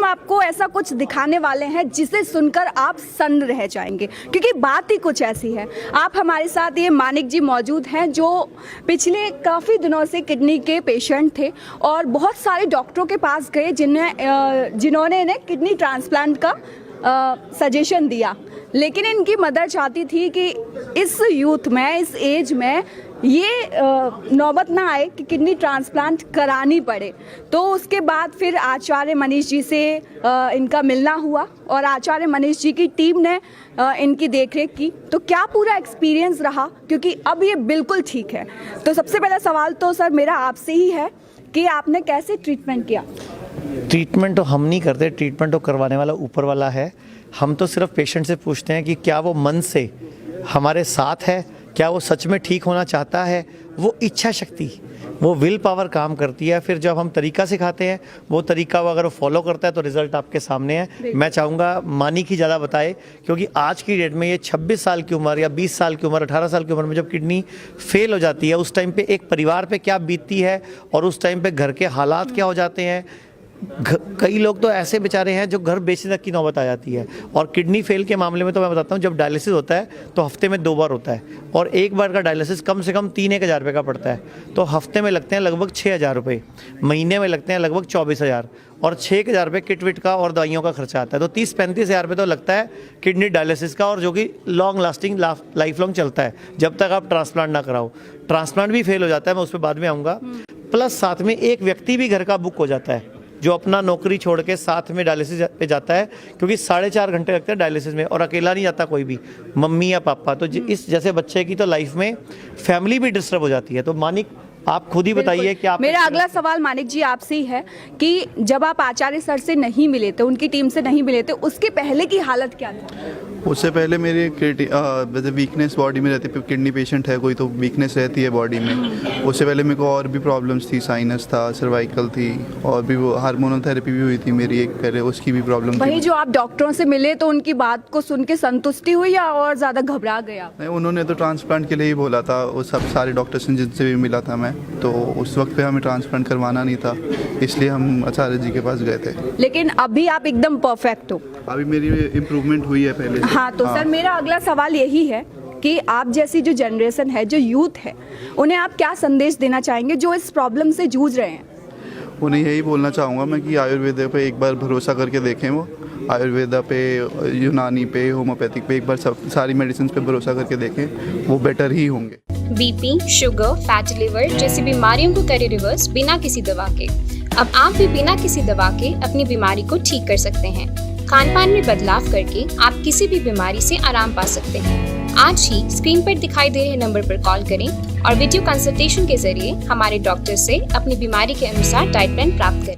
आपको ऐसा कुछ दिखाने वाले हैं जिसे सुनकर आप सन्न रह जाएंगे, क्योंकि बात ही कुछ ऐसी है। आप हमारे साथ ये मानिक जी मौजूद हैं जो पिछले काफ़ी दिनों से किडनी के पेशेंट थे और बहुत सारे डॉक्टरों के पास गए जिन्होंने इन्हें किडनी ट्रांसप्लांट का सजेशन दिया, लेकिन इनकी मदर चाहती थी कि इस यूथ में, इस एज में ये नौबत ना आए कि किडनी ट्रांसप्लांट करानी पड़े। तो उसके बाद फिर आचार्य मनीष जी से इनका मिलना हुआ और आचार्य मनीष जी की टीम ने इनकी देखरेख की। तो क्या पूरा एक्सपीरियंस रहा, क्योंकि अब ये बिल्कुल ठीक है। तो सबसे पहला सवाल तो सर मेरा आपसे ही है कि आपने कैसे ट्रीटमेंट किया? ट्रीटमेंट तो हम नहीं करते, ट्रीटमेंट तो करवाने वाला ऊपर वाला है। हम तो सिर्फ पेशेंट से पूछते हैं कि क्या वो मन से हमारे साथ है, क्या वो सच में ठीक होना चाहता है। वो इच्छा शक्ति, वो विल पावर काम करती है। फिर जब हम तरीका सिखाते हैं, वो तरीका वो अगर वो फॉलो करता है तो रिज़ल्ट आपके सामने है। मैं चाहूँगा मानिक ही ज़्यादा बताए, क्योंकि आज की डेट में ये 26 साल की उम्र या 20 साल की उम्र, 18 साल की उम्र में जब किडनी फेल हो जाती है, उस टाइम पे एक परिवार पे क्या बीतती है और उस टाइम पे घर के हालात क्या हो जाते हैं। कई लोग तो ऐसे बेचारे हैं जो घर बेचने तक की नौबत आ जाती है। और किडनी फेल के मामले में तो मैं बताता हूँ, जब डायलिसिस होता है तो हफ्ते में 2 बार होता है और एक बार का डायलिसिस कम से कम 3-1 हज़ार रुपये का पड़ता है। तो हफ्ते में लगते हैं लगभग 6 हज़ार रुपये, महीने में लगते हैं लगभग 24 हज़ार और 6 हज़ार रुपये किट विट का और दवाइयों का खर्चा आता है। तो 30-35 हज़ार रुपये तो लगता है किडनी डायलिसिस का, और जो कि लॉन्ग लास्टिंग लाइफ लॉन्ग चलता है जब तक आप ट्रांसप्लांट ना कराओ। ट्रांसप्लांट भी फेल हो जाता है, मैं उस पर बाद में आऊँगा। प्लस साथ में एक व्यक्ति भी घर का बुक हो जाता है जो अपना नौकरी छोड़ के साथ में डायलिसिस पे जाता है, क्योंकि 4.5 घंटे लगते हैं डायलिसिस में और अकेला नहीं जाता कोई भी, मम्मी या पापा। तो इस जैसे बच्चे की तो लाइफ में फैमिली भी डिस्टर्ब हो जाती है। तो मानिक आप खुद ही बताइए कि आप। मेरा अगला सवाल मानिक जी आपसे ही है कि जब आप आचार्य सर से नहीं मिले थे, उनकी टीम से नहीं मिले थे, उसके पहले की हालत क्या थी? उससे पहले मेरी वैसे वीकनेस बॉडी में रहती है, किडनी पेशेंट है कोई तो वीकनेस रहती है बॉडी में। उससे पहले मेरे को और भी प्रॉब्लम्स थी, साइनस था, सर्वाइकल थी और भी वो हार्मोनल थेरेपी भी हुई थी मेरी एक पहले, उसकी भी प्रॉब्लम थी। वही जो आप डॉक्टरों से मिले तो उनकी बात को सुन के संतुष्टि हुई या और ज़्यादा घबरा गया? नहीं, उन्होंने तो ट्रांसप्लांट के लिए ही बोला था। वो सब सारे डॉक्टर्स जिनसे भी मिला था मैं, तो उस वक्त पे हमें ट्रांसप्लांट करवाना नहीं था, इसलिए हम आचार्य जी के पास गए थे। लेकिन अभी आप एकदम परफेक्ट हो? अभी मेरी इम्प्रूवमेंट हुई है पहले से। हाँ, तो सर मेरा अगला सवाल यही है कि आप जैसी जो जनरेशन है, जो यूथ है, उन्हें आप क्या संदेश देना चाहेंगे जो इस प्रॉब्लम से जूझ रहे हैं? उन्हें यही बोलना चाहूँगा मैं कि आयुर्वेद पे एक बार भरोसा करके देखें। वो आयुर्वेदा पे, यूनानी पे, होम्योपैथिक पे एक बार सारी मेडिसिन पे भरोसा करके देखें, वो बेटर ही होंगे। बीपी, शुगर, फैटी लिवर जैसी बीमारियों को करें रिवर्स बिना किसी दवा के। अब आप भी बिना किसी दवा के अपनी बीमारी को ठीक कर सकते हैं। खान पान में बदलाव करके आप किसी भी बीमारी से आराम पा सकते हैं। आज ही स्क्रीन पर दिखाई दे रहे नंबर पर कॉल करें और वीडियो कंसल्टेशन के जरिए हमारे डॉक्टर से अपनी बीमारी के अनुसार डाइट प्लान प्राप्त करें।